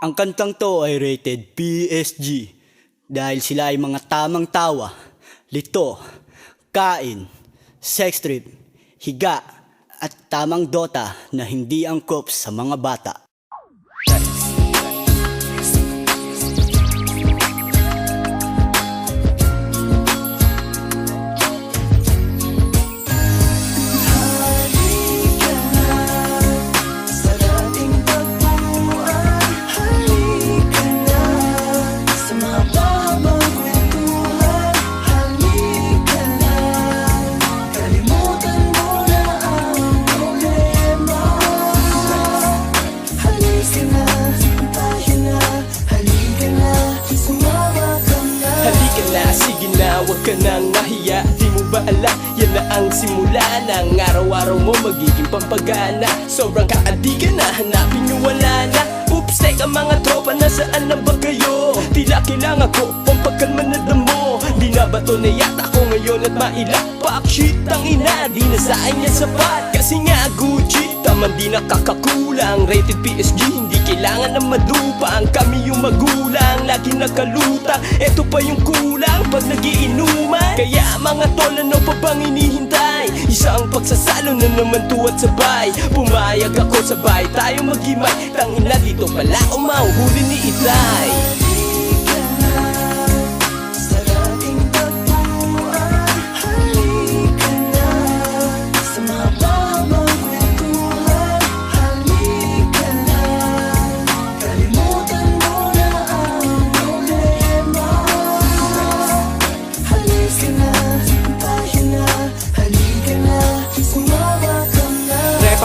Ang kantang to ay rated PSG dahil sila ay mga tamang tawa, lito, kain, sex trip, higa at tamang dota na hindi angkop sa mga bata. Huwag ka nang nahiya, di mo ba alam? Yan na ang simula ng araw-araw mo magiging pampagana. Sobrang kaadikan na, hanapin nyo wala na. Oops, teka mga tropa, nasaan na ba kayo? Tila kailangan ko, pampakalma na damo. Di na ba to na yata ko ngayon at mailapak? Shit, ang ina, di na sa akin yan sapat. Kasi nga Gucci, taman di nakakakulang. Rated PSG, hindi kailangan ng madupang. Kami yung magulang, lagi nakalutang. Eto pa yung kulang pag nagiinuman. Kaya mga tol, ano pa bang inihintay? Isang pagsasalo na naman tuwat sabay. Pumayag ako sabay, tayo maghimay. Tangina dito pala umauhuli ni Itay.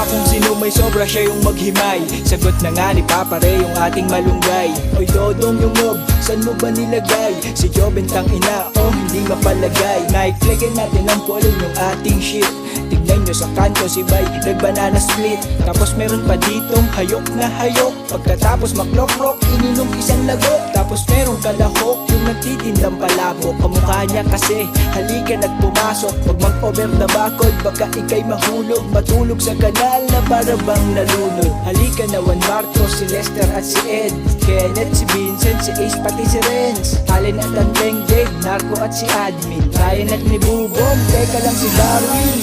Kung sino may sobra siya yung maghimay. Sagot na nga ni Papare yung ating malunggay. Oy Dodong yung mob, saan mo ba nilagay? Si Joven tang ina, oh hindi mapalagay. Naiklikin natin ang polong yung ating shit. Tignan nyo sa kanto si Bay, nag-banana split. Tapos meron pa ditong hayok na hayok. Pagkatapos maklok-klok, ininom isang lagok. Tapos meron kalahok, yung nagtitindang palabok. Kamukha niya kasi, halika at pumasok. Huwag mag-over na bakod, baka ikay mahulog. Matulog sa kanal na para bang nalunod. Halika na Juan Marcos, si Lester at si Ed, Kenneth, si Vincent, si Ace, pati si Renz, Allen at ang Deng-Deng, Narco at si Admin, Ryan at ni Bubong, teka lang si Darwin.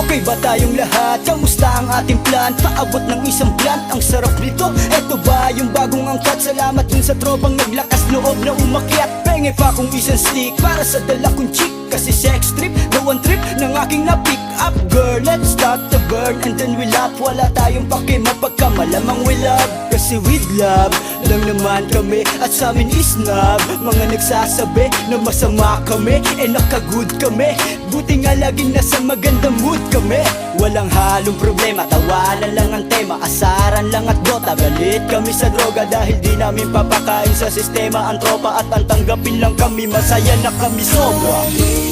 Okay ba tayong lahat? Kamusta ang ating plan? Paabot ng isang plant, ang sarap nito. Eto ba yung bagong angkat? Salamat dun sa tropang naglakas loob na umakyat. Penge pa kung isang stick para sa dala kong chick. Kasi sex trip, the one trip ng aking na-pick up. Girl, let's start the burn and then we laugh. Wala tayong pake mapagka malamang we love. Kasi with love lang naman kami at sa amin is love. Mga nagsasabi na masama kami, nakagood kami. Buti nga laging nasa magandang mood kami. Walang halong problema, tawanan lang ang tema. Asaran lang at gota, galit kami sa droga. Dahil di namin papakain sa sistema ang tropa. At ang tanggapin lang kami, masaya na kami sobra.